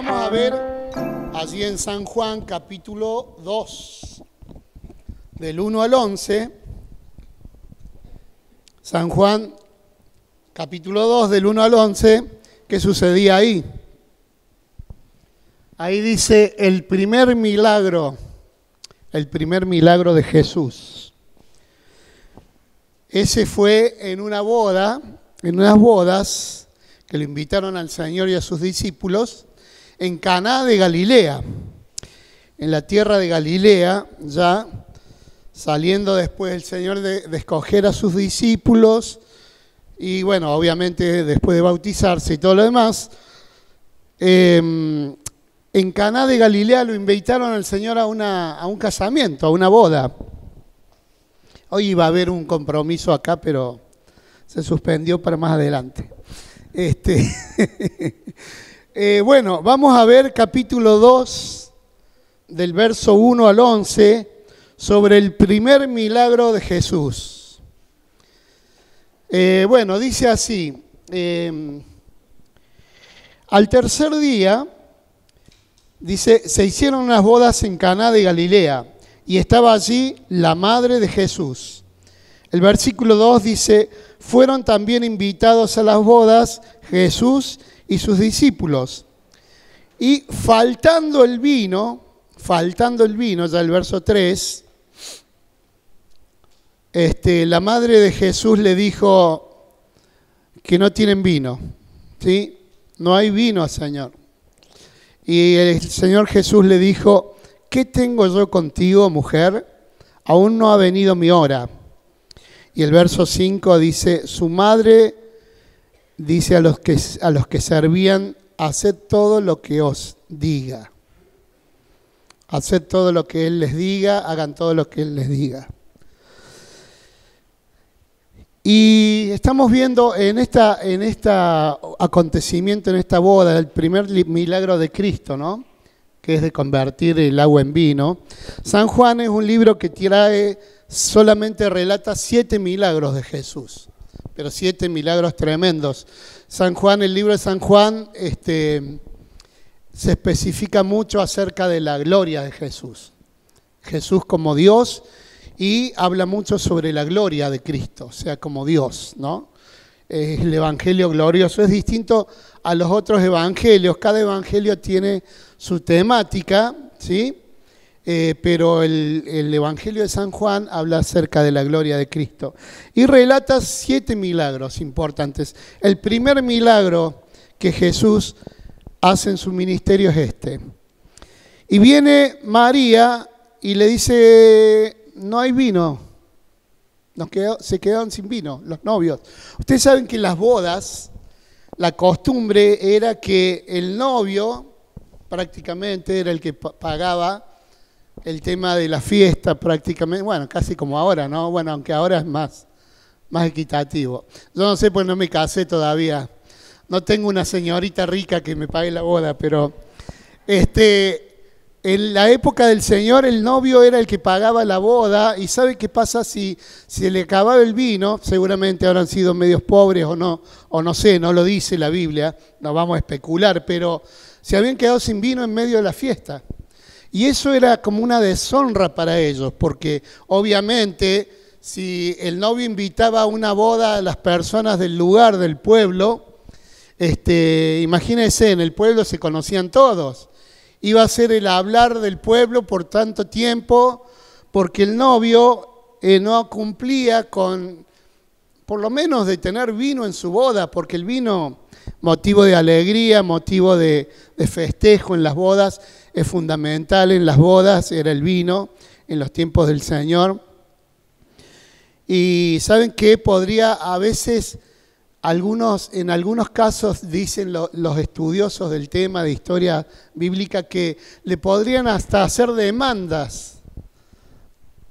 vamos a ver allí en San Juan capítulo 2, del 1 al 11. San Juan capítulo 2, del 1 al 11, ¿qué sucedía ahí? Ahí dice el primer milagro de Jesús. Ese fue en una boda, en unas bodas que le invitaron al Señor y a sus discípulos en Caná de Galilea, en la tierra de Galilea, ya saliendo después el Señor de escoger a sus discípulos y bueno, obviamente después de bautizarse y todo lo demás. En Caná de Galilea lo invitaron al Señor a un casamiento, a una boda. Hoy iba a haber un compromiso acá, pero se suspendió para más adelante. Bueno, vamos a ver capítulo 2, del verso 1 al 11, sobre el primer milagro de Jesús. Bueno, dice así, al tercer día, dice, se hicieron unas bodas en Caná de Galilea y estaba allí la madre de Jesús. El versículo 2 dice, fueron también invitados a las bodas Jesús y sus discípulos. Y faltando el vino, ya el verso 3, la madre de Jesús le dijo que no tienen vino, ¿sí? No hay vino, Señor. Y el Señor Jesús le dijo, ¿qué tengo yo contigo, mujer? Aún no ha venido mi hora. Y el verso 5 dice, su madre dice a los que servían, haced todo lo que os diga. Haced todo lo que Él les diga, hagan todo lo que Él les diga. Y estamos viendo en este acontecimiento, en esta boda, el primer milagro de Cristo, ¿no? Que es de convertir el agua en vino. San Juan es un libro que solamente relata 7 milagros de Jesús, pero 7 milagros tremendos. El libro de San Juan, se especifica mucho acerca de la gloria de Jesús. Jesús como Dios. Y habla mucho sobre la gloria de Cristo, o sea, como Dios, ¿no? Es el evangelio glorioso, es distinto a los otros evangelios. Cada evangelio tiene su temática, ¿sí? Pero el evangelio de San Juan habla acerca de la gloria de Cristo. Y relata 7 milagros importantes. El primer milagro que Jesús hace en su ministerio es este. Y viene María y le dice, no hay vino, se quedaron sin vino los novios. Ustedes saben que en las bodas la costumbre era que el novio prácticamente era el que pagaba el tema de la fiesta prácticamente, bueno, casi como ahora, ¿no? Bueno, aunque ahora es más equitativo. Yo no sé, pues no me casé todavía. No tengo una señorita rica que me pague la boda, pero en la época del Señor, el novio era el que pagaba la boda. ¿Y sabe qué pasa si se le acababa el vino? Seguramente habrán sido medios pobres o no sé, no lo dice la Biblia, no vamos a especular, pero se habían quedado sin vino en medio de la fiesta. Y eso era como una deshonra para ellos, porque obviamente si el novio invitaba a una boda a las personas del lugar, del pueblo, imagínense, en el pueblo se conocían todos. Iba a ser el hablar del pueblo por tanto tiempo, porque el novio no cumplía con, por lo menos, de tener vino en su boda, porque el vino, motivo de alegría, motivo de festejo en las bodas, es fundamental en las bodas, era el vino en los tiempos del Señor. Y ¿saben qué? Podría a veces... En algunos casos dicen los estudiosos del tema de historia bíblica que le podrían hasta hacer demandas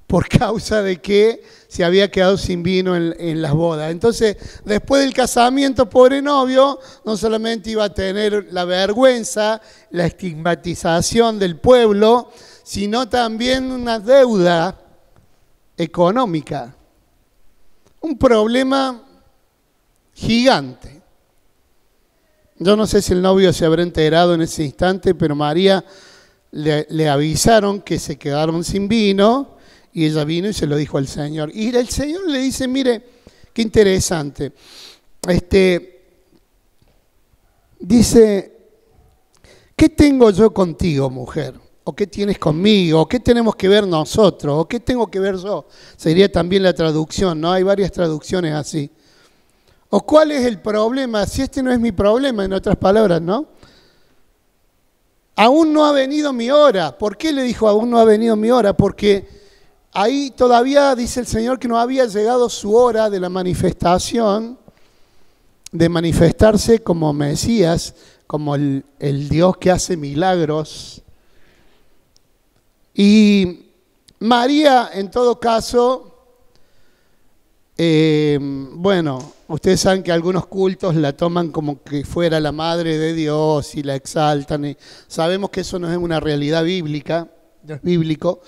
por causa de que se había quedado sin vino en las bodas. Entonces, después del casamiento, pobre novio, no solamente iba a tener la vergüenza, la estigmatización del pueblo, sino también una deuda económica. Un problema gigante. Yo no sé si el novio se habrá enterado en ese instante, pero María le avisaron que se quedaron sin vino y ella vino y se lo dijo al Señor. Y el Señor le dice, mire, qué interesante. Dice, ¿qué tengo yo contigo, mujer? ¿O qué tienes conmigo? ¿O qué tenemos que ver nosotros? ¿O qué tengo que ver yo? Sería también la traducción, ¿no? Hay varias traducciones así. ¿O cuál es el problema? Si este no es mi problema, en otras palabras, ¿no? Aún no ha venido mi hora. ¿Por qué le dijo aún no ha venido mi hora? Porque ahí todavía dice el Señor que no había llegado su hora de la manifestación, de manifestarse como Mesías, como el Dios que hace milagros. Y María, en todo caso, bueno, ustedes saben que algunos cultos la toman como que fuera la madre de Dios y la exaltan. Y sabemos que eso no es una realidad bíblica, no es bíblico,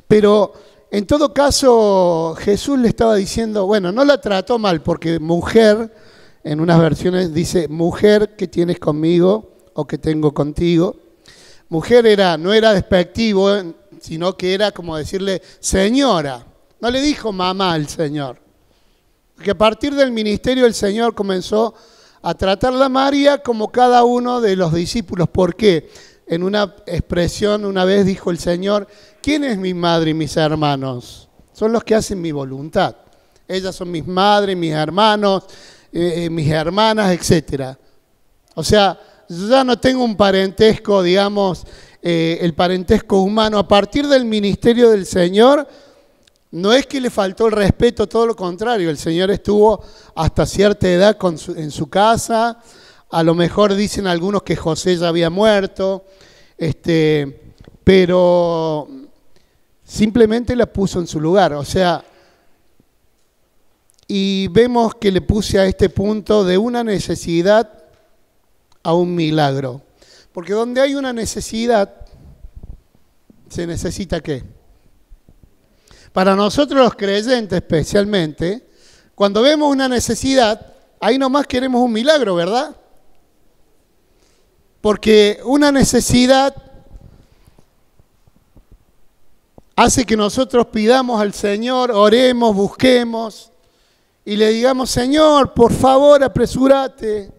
pero en todo caso Jesús le estaba diciendo, bueno, no la trató mal porque mujer, en unas versiones dice mujer que tienes conmigo o que tengo contigo. Mujer no era despectivo, sino que era como decirle señora. No le dijo mamá al Señor. Que a partir del ministerio del Señor comenzó a tratarla a María como cada uno de los discípulos. ¿Por qué? En una expresión una vez dijo el Señor, ¿quién es mi madre y mis hermanos? Son los que hacen mi voluntad. Ellas son mis madres, mis hermanos, mis hermanas, etc. O sea, yo ya no tengo un parentesco, digamos, el parentesco humano. A partir del ministerio del Señor, no es que le faltó el respeto, todo lo contrario. El Señor estuvo hasta cierta edad en su casa. A lo mejor dicen algunos que José ya había muerto, pero simplemente la puso en su lugar. O sea, y vemos que le puse a este punto de una necesidad a un milagro. Porque donde hay una necesidad, ¿se necesita qué? Para nosotros los creyentes especialmente, cuando vemos una necesidad, ahí nomás queremos un milagro, ¿verdad? Porque una necesidad hace que nosotros pidamos al Señor, oremos, busquemos y le digamos, Señor, por favor, apresúrate.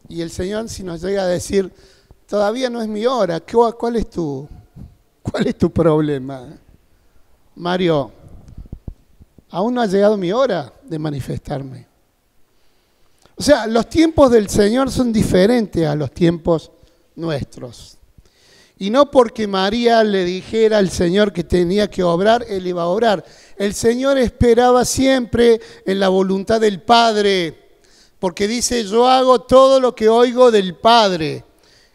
Y el Señor si nos llega a decir, todavía no es mi hora, ¿cuál es tu problema? Mario, aún no ha llegado mi hora de manifestarme. O sea, los tiempos del Señor son diferentes a los tiempos nuestros. Y no porque María le dijera al Señor que tenía que obrar, Él iba a obrar. El Señor esperaba siempre en la voluntad del Padre, porque dice, yo hago todo lo que oigo del Padre.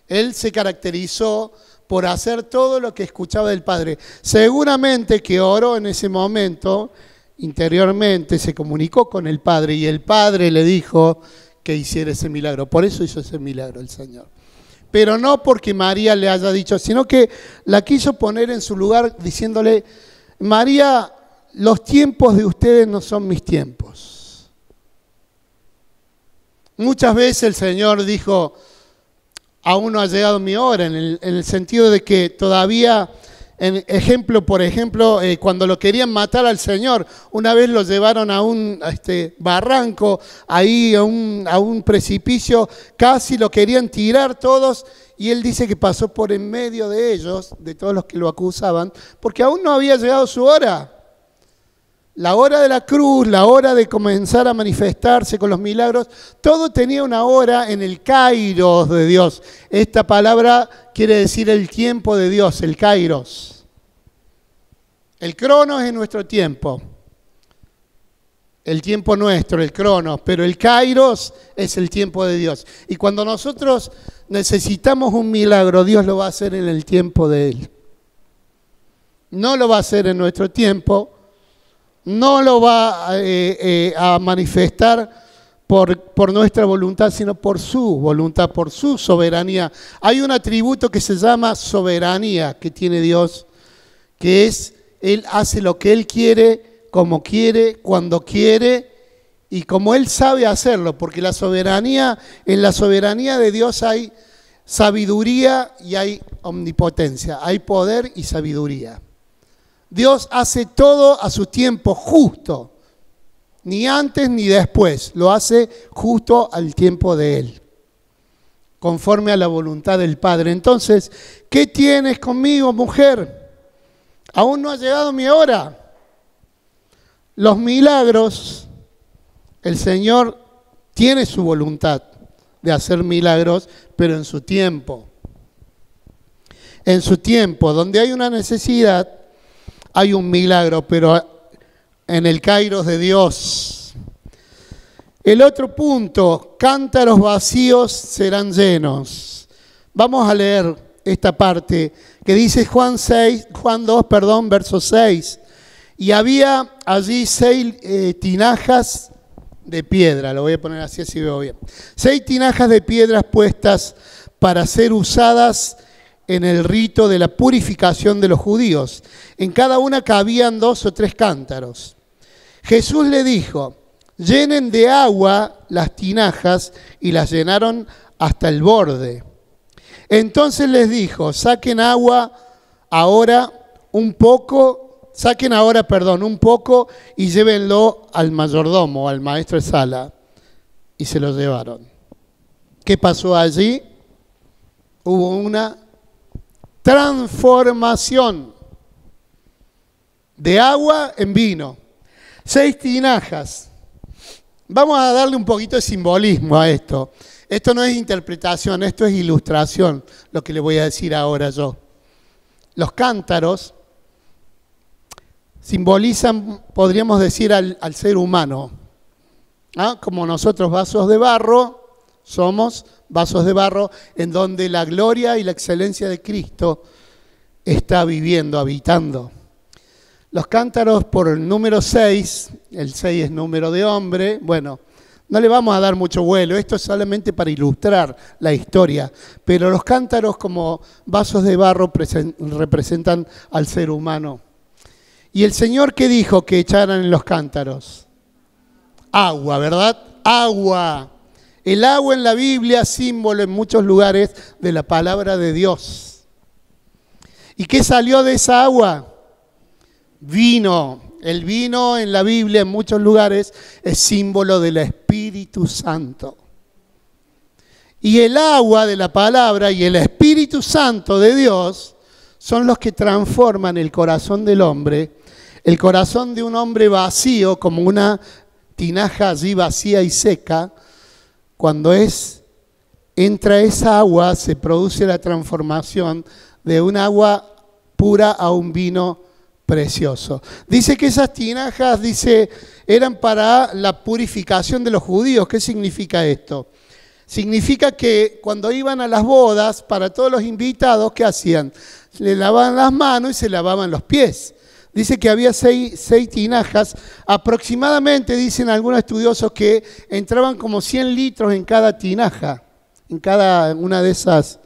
Él se caracterizó por hacer todo lo que escuchaba del Padre. Seguramente que oró en ese momento, interiormente se comunicó con el Padre y el Padre le dijo que hiciera ese milagro. Por eso hizo ese milagro el Señor. Pero no porque María le haya dicho, sino que la quiso poner en su lugar diciéndole, María, los tiempos de ustedes no son mis tiempos. Muchas veces el Señor dijo, aún no ha llegado mi hora, en el sentido de que todavía, por ejemplo, cuando lo querían matar al Señor, una vez lo llevaron a un barranco, ahí a un precipicio, casi lo querían tirar todos, y él dice que pasó por en medio de ellos, de todos los que lo acusaban, porque aún no había llegado su hora. La hora de la cruz, la hora de comenzar a manifestarse con los milagros, todo tenía una hora en el kairos de Dios. Esta palabra quiere decir el tiempo de Dios, el kairos. El cronos es nuestro tiempo, el tiempo nuestro, el cronos, pero el kairos es el tiempo de Dios. Y cuando nosotros necesitamos un milagro, Dios lo va a hacer en el tiempo de Él. No lo va a hacer en nuestro tiempo. No lo va a manifestar por nuestra voluntad, sino por su voluntad, por su soberanía. Hay un atributo que se llama soberanía que tiene Dios, que es, Él hace lo que Él quiere, como quiere, cuando quiere Y como Él sabe hacerlo, porque en la soberanía de Dios hay sabiduría y hay omnipotencia, hay poder y sabiduría. Dios hace todo a su tiempo justo, ni antes ni después, lo hace justo al tiempo de Él, conforme a la voluntad del Padre. Entonces, ¿qué tienes conmigo, mujer? Aún no ha llegado mi hora. Los milagros, el Señor tiene su voluntad de hacer milagros, pero en su tiempo. En su tiempo, donde hay una necesidad, hay un milagro, pero en el kairos de Dios. El otro punto, cántaros vacíos serán llenos. Vamos a leer esta parte que dice Juan 2, verso 6. Y había allí 6 tinajas de piedra, lo voy a poner así veo bien. 6 tinajas de piedras puestas para ser usadas en el rito de la purificación de los judíos. En cada una cabían 2 o 3 cántaros. Jesús le dijo: llenen de agua las tinajas, y las llenaron hasta el borde. Entonces les dijo: saquen ahora un poco y llévenlo al mayordomo, al maestro de sala. Y se lo llevaron. ¿Qué pasó allí? Hubo una transformación de agua en vino. 6 tinajas. Vamos a darle un poquito de simbolismo a esto. Esto no es interpretación, esto es ilustración, lo que le voy a decir ahora yo. Los cántaros simbolizan, podríamos decir, al ser humano. ¿Ah? Como nosotros, vasos de barro, somos vasos de barro en donde la gloria y la excelencia de Cristo está viviendo, habitando. Los cántaros por el número 6, el 6 es número de hombre, bueno, no le vamos a dar mucho vuelo, esto es solamente para ilustrar la historia, pero los cántaros como vasos de barro representan al ser humano. ¿Y el Señor qué dijo que echaran en los cántaros? Agua, ¿verdad? Agua. El agua en la Biblia, símbolo en muchos lugares de la palabra de Dios. ¿Y qué salió de esa agua? Vino. El vino en la Biblia en muchos lugares es símbolo del Espíritu Santo. Y el agua de la palabra y el Espíritu Santo de Dios son los que transforman el corazón del hombre, el corazón de un hombre vacío, como una tinaja allí vacía y seca. Cuando entra esa agua, se produce la transformación de un agua pura a un vino precioso. Dice que esas tinajas, eran para la purificación de los judíos. ¿Qué significa esto? Significa que cuando iban a las bodas, para todos los invitados, ¿qué hacían? Le lavaban las manos y se lavaban los pies. Dice que había 6 tinajas, aproximadamente, dicen algunos estudiosos, que entraban como 100 litros en cada tinaja, en cada una de esas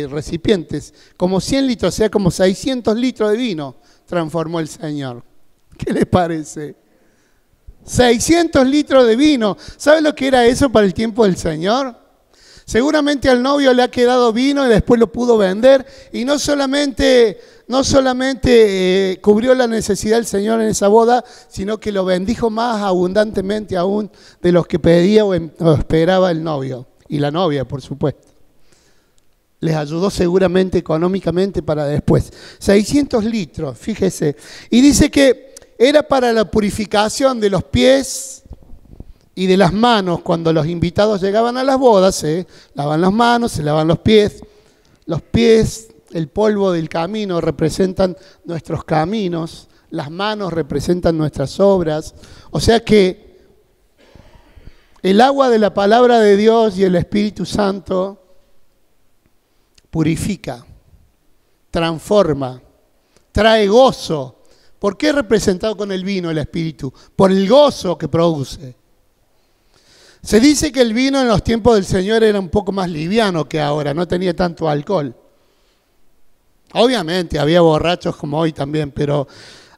recipientes, como 100 litros, o sea, como 600 litros de vino transformó el Señor. ¿Qué les parece? 600 litros de vino. ¿Sabe lo que era eso para el tiempo del Señor? Seguramente al novio le ha quedado vino y después lo pudo vender, y no solamente cubrió la necesidad del Señor en esa boda, sino que lo bendijo más abundantemente aún de los que pedía o esperaba el novio y la novia, por supuesto. Les ayudó seguramente económicamente para después. 600 litros, fíjese. Y dice que era para la purificación de los pies y de las manos. Cuando los invitados llegaban a las bodas, se lavan las manos, se lavan los pies. Los pies, el polvo del camino, representan nuestros caminos. Las manos representan nuestras obras. O sea que el agua de la palabra de Dios y el Espíritu Santo purifica, transforma, trae gozo. ¿Por qué es representado con el vino el Espíritu? Por el gozo que produce. Se dice que el vino en los tiempos del Señor era un poco más liviano que ahora, no tenía tanto alcohol. Obviamente había borrachos como hoy también, pero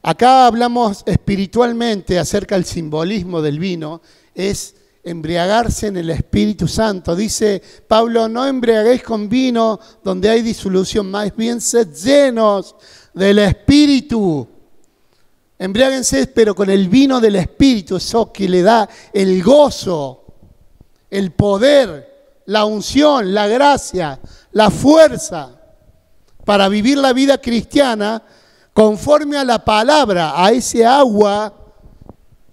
Acá hablamos espiritualmente acerca del simbolismo del vino, es embriagarse en el Espíritu Santo. Dice Pablo, no embriaguéis con vino donde hay disolución, más bien sed llenos del Espíritu. Embriáguense, pero con el vino del Espíritu, eso que le da el gozo, el poder, la unción, la gracia, la fuerza para vivir la vida cristiana conforme a la palabra, a ese agua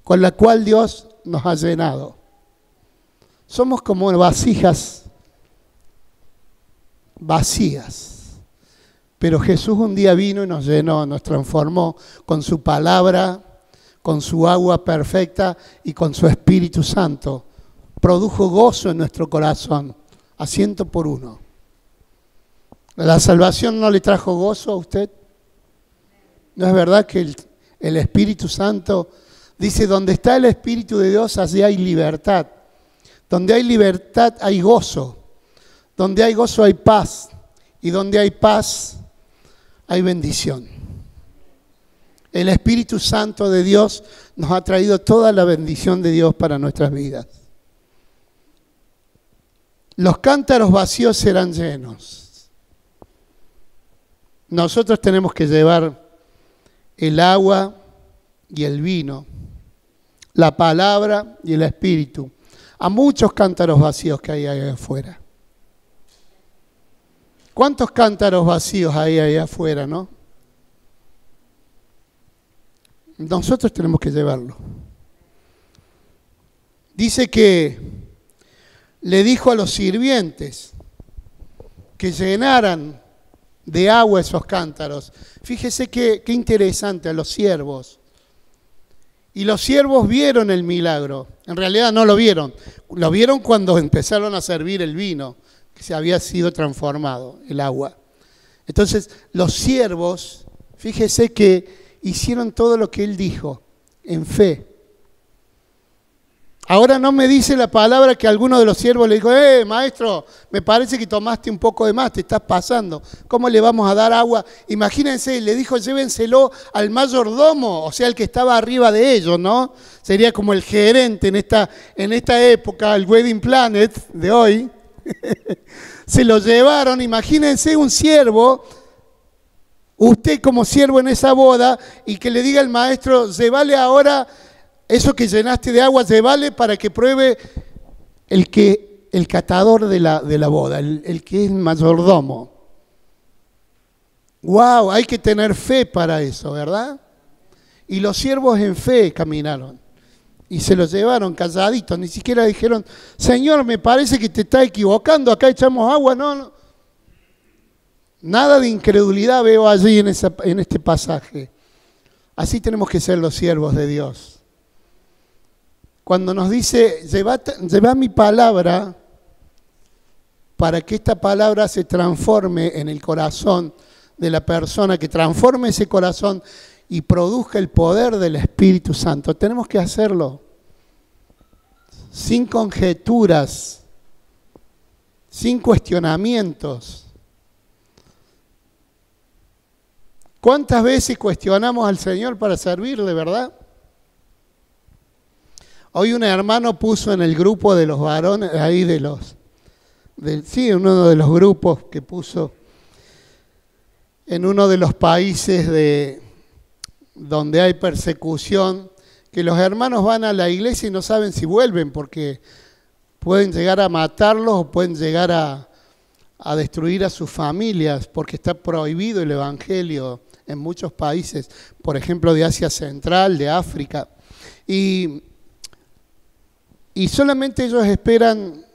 con la cual Dios nos ha llenado. Somos como vasijas vacías. Pero Jesús un día vino y nos llenó, nos transformó con su palabra, con su agua perfecta y con su Espíritu Santo. Produjo gozo en nuestro corazón, a 100%. ¿La salvación no le trajo gozo a usted? ¿No es verdad que el Espíritu Santo dice, donde está el Espíritu de Dios, allí hay libertad? Donde hay libertad hay gozo. Donde hay gozo hay paz. Y donde hay paz hay bendición. El Espíritu Santo de Dios nos ha traído toda la bendición de Dios para nuestras vidas. Los cántaros vacíos serán llenos. Nosotros tenemos que llevar el agua y el vino, la palabra y el Espíritu, a muchos cántaros vacíos que hay allá afuera. ¿Cuántos cántaros vacíos hay allá afuera, no? Nosotros tenemos que llevarlo. Dice que le dijo a los sirvientes que llenaran de agua esos cántaros. Fíjese qué interesante, a los siervos. Y los siervos vieron el milagro. En realidad no lo vieron. Lo vieron cuando empezaron a servir el vino, que se había sido transformado, el agua. Entonces, los siervos, fíjese que hicieron todo lo que él dijo, en fe. Ahora no me dice la palabra que alguno de los siervos le dijo, maestro, me parece que tomaste un poco de más, te estás pasando. ¿Cómo le vamos a dar agua? Imagínense, le dijo, llévenselo al mayordomo, o sea, el que estaba arriba de ellos, ¿no? Sería como el gerente en esta época, el wedding planet de hoy. Se lo llevaron, imagínense un siervo, usted como siervo en esa boda, y que le diga al maestro, llévale ahora eso que llenaste de agua, llévale para que pruebe el catador de la boda, el que es mayordomo. ¡Wow! Hay que tener fe para eso, ¿verdad? Y los siervos en fe caminaron. Y se los llevaron calladitos, ni siquiera dijeron, Señor, me parece que te estás equivocando, acá echamos agua, no. Nada de incredulidad veo allí en este pasaje. Así tenemos que ser los siervos de Dios. Cuando nos dice, lleva mi palabra para que esta palabra se transforme en el corazón de la persona, que transforme ese corazón y produzca el poder del Espíritu Santo. Tenemos que hacerlo sin conjeturas, sin cuestionamientos. ¿Cuántas veces cuestionamos al Señor para servirle, verdad? Hoy un hermano puso en el grupo de los varones, ahí uno de los grupos que puso en uno de los países donde hay persecución, que los hermanos van a la iglesia y no saben si vuelven porque pueden llegar a matarlos o pueden llegar a destruir a sus familias porque está prohibido el evangelio en muchos países, por ejemplo de Asia Central, de África. Y solamente ellos esperan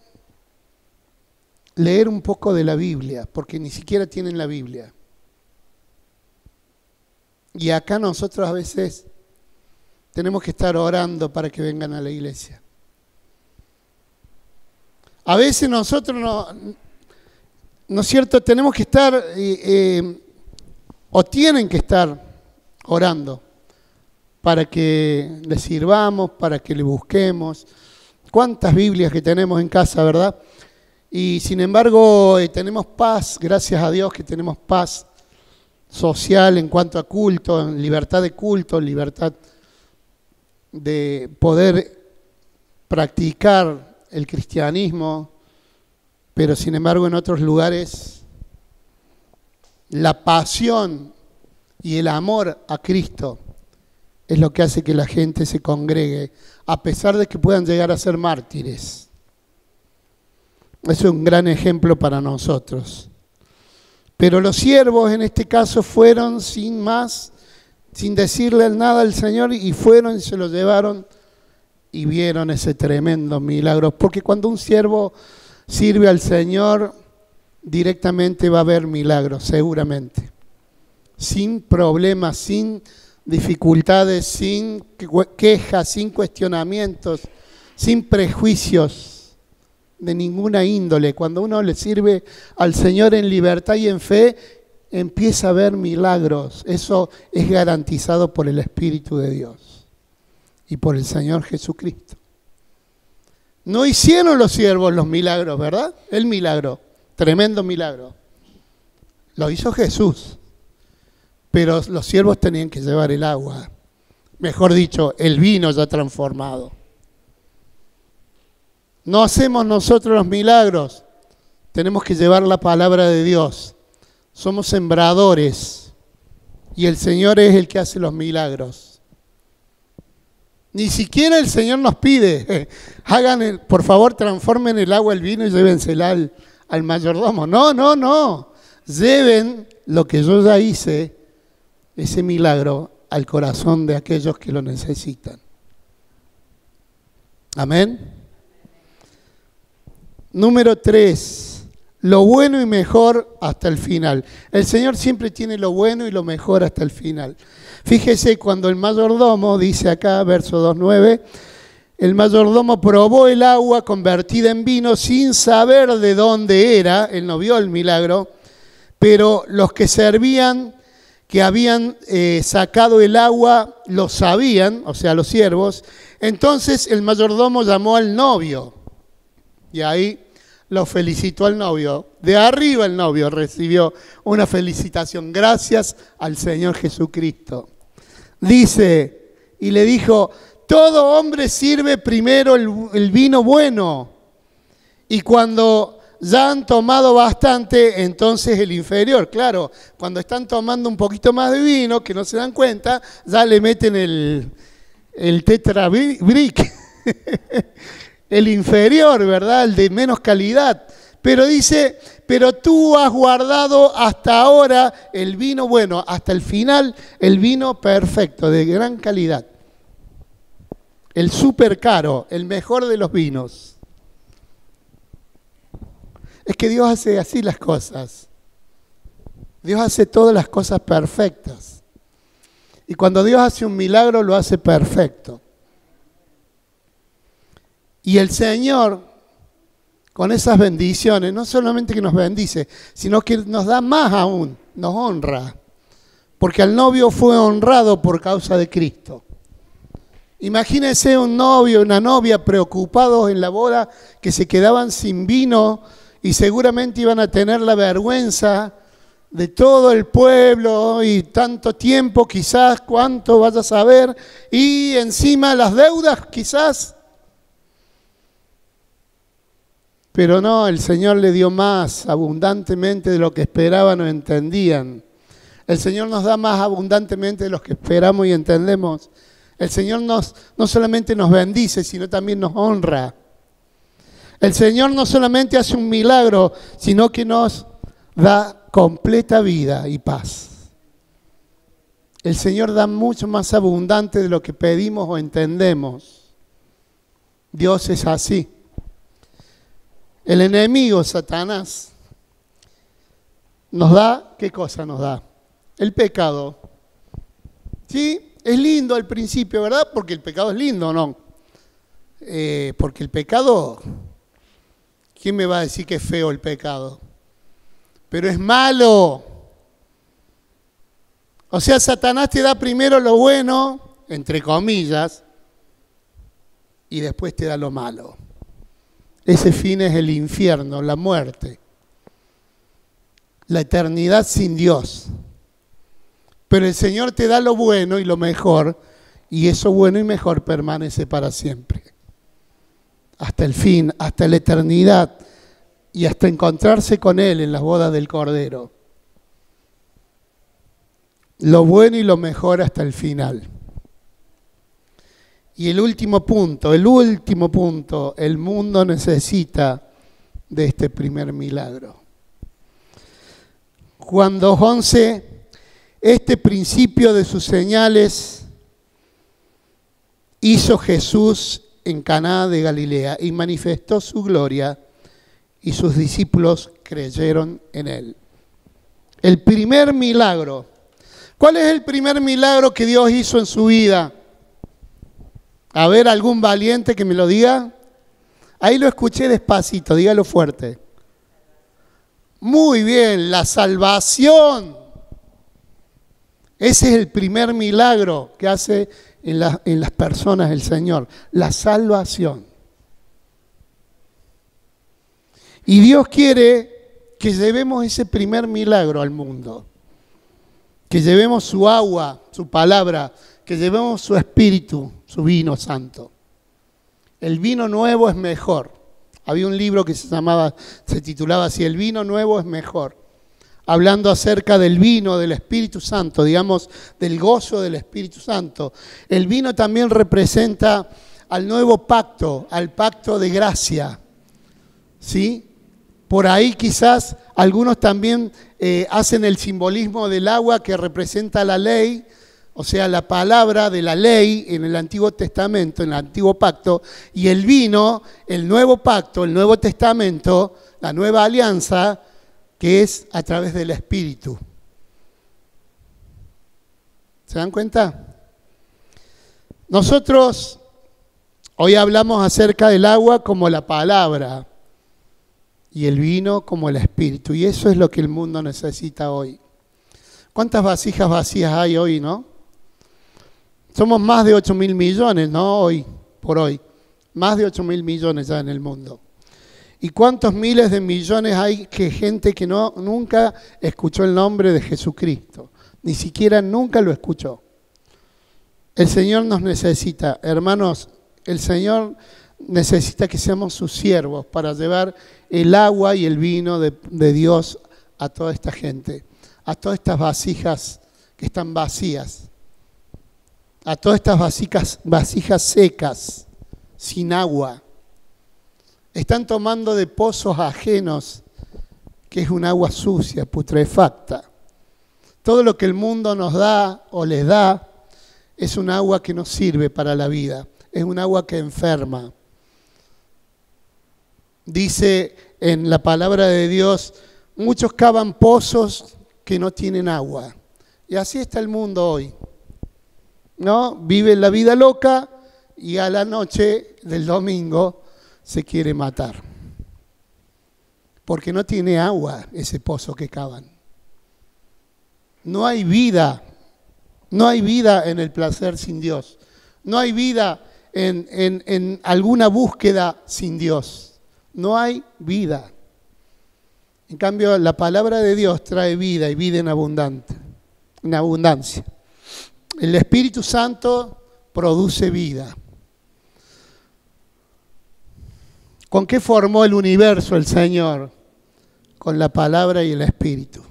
leer un poco de la Biblia, porque ni siquiera tienen la Biblia. Y acá nosotros a veces tenemos que estar orando para que vengan a la iglesia. A veces nosotros ¿no es cierto? Tenemos que estar, o tienen que estar orando para que le sirvamos, para que le busquemos. ¿Cuántas Biblias que tenemos en casa, verdad? Y sin embargo tenemos paz, gracias a Dios que tenemos paz social en cuanto a culto, en libertad de culto, libertad de poder practicar el cristianismo, pero sin embargo en otros lugares la pasión y el amor a Cristo es lo que hace que la gente se congregue, a pesar de que puedan llegar a ser mártires. Eso es un gran ejemplo para nosotros. Pero los siervos en este caso fueron sin más, sin decirle nada al Señor, y fueron y se lo llevaron y vieron ese tremendo milagro. Porque cuando un siervo sirve al Señor, directamente va a haber milagros, seguramente. Sin problemas, sin dificultades, sin quejas, sin cuestionamientos, sin prejuicios de ninguna índole. Cuando uno le sirve al Señor en libertad y en fe, empieza a ver milagros. Eso es garantizado por el Espíritu de Dios y por el Señor Jesucristo. No hicieron los siervos los milagros, ¿verdad? El milagro, tremendo milagro. Lo hizo Jesús, pero los siervos tenían que llevar el agua. Mejor dicho, el vino ya transformado. No hacemos nosotros los milagros, tenemos que llevar la palabra de Dios. Somos sembradores y el Señor es el que hace los milagros. Ni siquiera el Señor nos pide, por favor transformen el agua en vino y llévensela al mayordomo. No. Lleven lo que yo ya hice, ese milagro, al corazón de aquellos que lo necesitan. Amén. Número 3, lo bueno y mejor hasta el final. El Señor siempre tiene lo bueno y lo mejor hasta el final. Fíjese cuando el mayordomo, dice acá, verso 2:9, el mayordomo probó el agua convertida en vino sin saber de dónde era, él no vio el milagro, pero los que servían, que habían sacado el agua, lo sabían, o sea, los siervos. Entonces el mayordomo llamó al novio y ahí lo felicitó al novio. De arriba el novio recibió una felicitación. Gracias al Señor Jesucristo. Dice, y le dijo, todo hombre sirve primero el vino bueno, y cuando ya han tomado bastante, entonces el inferior. Claro, cuando están tomando un poquito más de vino, que no se dan cuenta, ya le meten el tetrabric. El inferior, ¿verdad? El de menos calidad. Pero dice, pero tú has guardado hasta ahora el vino bueno, hasta el final el vino perfecto, de gran calidad. El súper caro, el mejor de los vinos. Es que Dios hace así las cosas. Dios hace todas las cosas perfectas. Y cuando Dios hace un milagro, lo hace perfecto. Y el Señor, con esas bendiciones, no solamente que nos bendice, sino que nos da más aún, nos honra. Porque al novio fue honrado por causa de Cristo. Imagínense un novio, una novia preocupados en la boda, que se quedaban sin vino y seguramente iban a tener la vergüenza de todo el pueblo y tanto tiempo, quizás, cuánto vaya a saber, y encima las deudas, quizás. Pero no, el Señor le dio más abundantemente de lo que esperaban o entendían. El Señor nos da más abundantemente de lo que esperamos y entendemos. El Señor no solamente nos bendice, sino también nos honra. El Señor no solamente hace un milagro, sino que nos da completa vida y paz. El Señor da mucho más abundante de lo que pedimos o entendemos. Dios es así. El enemigo, Satanás, nos da, ¿qué cosa nos da? El pecado. ¿Sí? Es lindo al principio, ¿verdad? Porque el pecado es lindo, ¿no? Porque el pecado, ¿quién me va a decir que es feo el pecado? Pero es malo. O sea, Satanás te da primero lo bueno, entre comillas, y después te da lo malo. Ese fin es el infierno, la muerte, la eternidad sin Dios. Pero el Señor te da lo bueno y lo mejor, y eso bueno y mejor permanece para siempre. Hasta el fin, hasta la eternidad, y hasta encontrarse con Él en las bodas del Cordero. Lo bueno y lo mejor hasta el final. Y el último punto, el mundo necesita de este primer milagro. Juan 2:11, este principio de sus señales hizo Jesús en Caná de Galilea y manifestó su gloria y sus discípulos creyeron en él. El primer milagro. ¿Cuál es el primer milagro que Dios hizo en su vida? A ver, algún valiente que me lo diga. Ahí lo escuché despacito, dígalo fuerte. Muy bien, la salvación. Ese es el primer milagro que hace en las personas el Señor, la salvación. Y Dios quiere que llevemos ese primer milagro al mundo, que llevemos su agua, su palabra, que llevemos su espíritu, su vino santo. El vino nuevo es mejor. Había un libro que se titulaba así, El vino nuevo es mejor. Hablando acerca del vino del Espíritu Santo, digamos, del gozo del Espíritu Santo. El vino también representa al nuevo pacto, al pacto de gracia. ¿Sí? Por ahí quizás algunos también hacen el simbolismo del agua que representa la ley, o sea, la palabra de la ley en el Antiguo Testamento, en el Antiguo Pacto, y el vino, el Nuevo Pacto, el Nuevo Testamento, la Nueva Alianza, que es a través del Espíritu. ¿Se dan cuenta? Nosotros hoy hablamos acerca del agua como la palabra y el vino como el Espíritu, y eso es lo que el mundo necesita hoy. ¿Cuántas vasijas vacías hay hoy, no? Somos más de 8.000 millones, ¿no? Hoy, por hoy. Más de 8.000 millones ya en el mundo. ¿Y cuántos miles de millones hay que gente que nunca escuchó el nombre de Jesucristo? Ni siquiera nunca lo escuchó. El Señor nos necesita, hermanos, el Señor necesita que seamos sus siervos para llevar el agua y el vino de Dios a toda esta gente, a todas estas vasijas que están vacías, a todas estas vasijas secas, sin agua. Están tomando de pozos ajenos, que es un agua sucia, putrefacta. Todo lo que el mundo nos da o les da es un agua que no sirve para la vida, es un agua que enferma. Dice en la palabra de Dios, muchos cavan pozos que no tienen agua. Y así está el mundo hoy, ¿no? Vive la vida loca y a la noche del domingo se quiere matar. Porque no tiene agua ese pozo que cavan. No hay vida. No hay vida en el placer sin Dios. No hay vida en alguna búsqueda sin Dios. No hay vida. En cambio, la palabra de Dios trae vida y vida en abundancia. El Espíritu Santo produce vida. ¿Con qué formó el universo el Señor? Con la palabra y el Espíritu.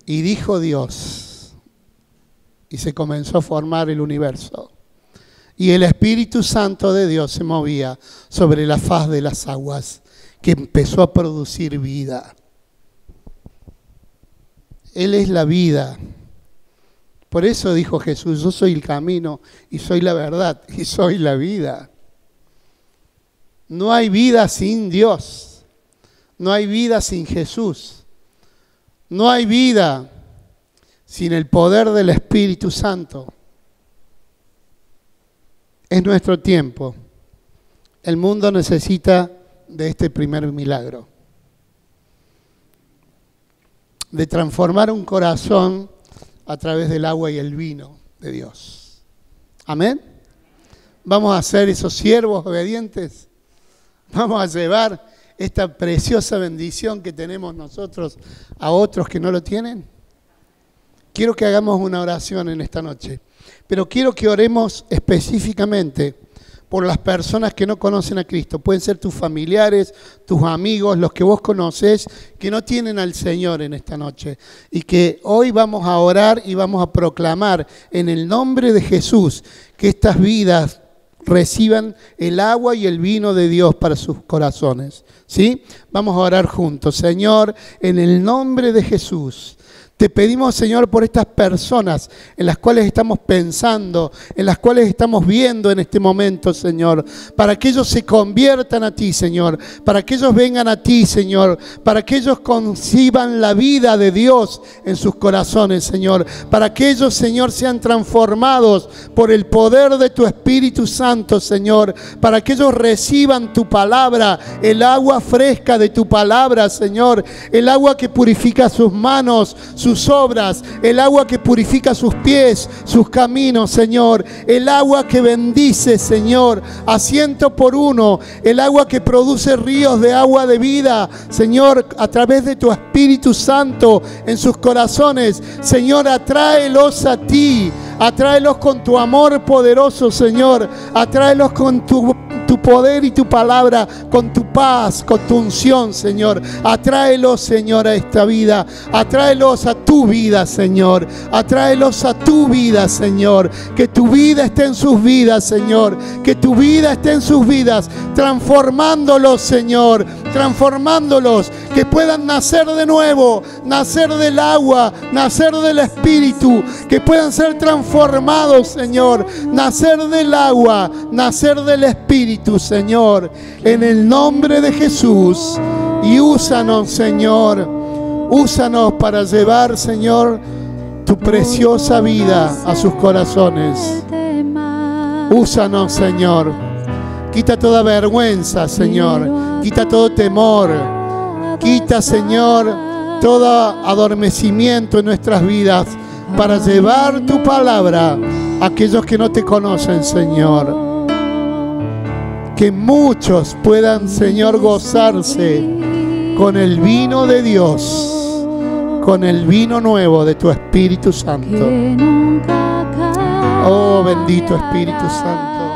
Y dijo Dios, y se comenzó a formar el universo. Y el Espíritu Santo de Dios se movía sobre la faz de las aguas, que empezó a producir vida. Él es la vida. Por eso dijo Jesús, yo soy el camino y soy la verdad y soy la vida. No hay vida sin Dios. No hay vida sin Jesús. No hay vida sin el poder del Espíritu Santo. Es nuestro tiempo. El mundo necesita de este primer milagro. De transformar un corazón a través del agua y el vino de Dios. Amén. Vamos a ser esos siervos obedientes. Vamos a llevar esta preciosa bendición que tenemos nosotros a otros que no lo tienen. quiero que hagamos una oración en esta noche. Pero quiero que oremos específicamente por las personas que no conocen a Cristo. Pueden ser tus familiares, tus amigos, los que vos conocés, que no tienen al Señor en esta noche. Y que hoy vamos a orar y vamos a proclamar en el nombre de Jesús que estas vidas reciban el agua y el vino de Dios para sus corazones. ¿Sí? Vamos a orar juntos. Señor, en el nombre de Jesús, te pedimos, Señor, por estas personas en las cuales estamos pensando, en las cuales estamos viendo en este momento, Señor, para que ellos se conviertan a ti, Señor, para que ellos vengan a ti, Señor, para que ellos conciban la vida de Dios en sus corazones, Señor, para que ellos, Señor, sean transformados por el poder de tu Espíritu Santo, Señor, para que ellos reciban tu palabra, el agua fresca de tu palabra, Señor, el agua que purifica sus manos, sus obras, el agua que purifica sus pies, sus caminos, Señor, el agua que bendice, Señor, a 100 por 1, el agua que produce ríos de agua de vida, Señor, a través de tu Espíritu Santo en sus corazones. Señor, atráelos a ti, atráelos con tu amor poderoso, Señor, atráelos con tu poder y tu palabra, con tu paz, con tu unción, Señor. Atráelos, Señor, a esta vida, atráelos a tu vida, Señor, atráelos a tu vida, Señor, que tu vida esté en sus vidas, Señor, que tu vida esté en sus vidas, transformándolos, Señor, transformándolos, que puedan nacer de nuevo, nacer del agua, nacer del Espíritu, que puedan ser transformados, Señor, nacer del agua, nacer del Espíritu, Señor, en el nombre de Jesús. Y úsanos, Señor, úsanos para llevar, Señor, tu preciosa vida a sus corazones. Úsanos, Señor. Quita toda vergüenza, Señor. Quita todo temor. Quita, Señor, todo adormecimiento en nuestras vidas para llevar tu palabra a aquellos que no te conocen, Señor. Que muchos puedan, Señor, gozarse con el vino de Dios, con el vino nuevo de tu Espíritu Santo. Oh, bendito Espíritu Santo.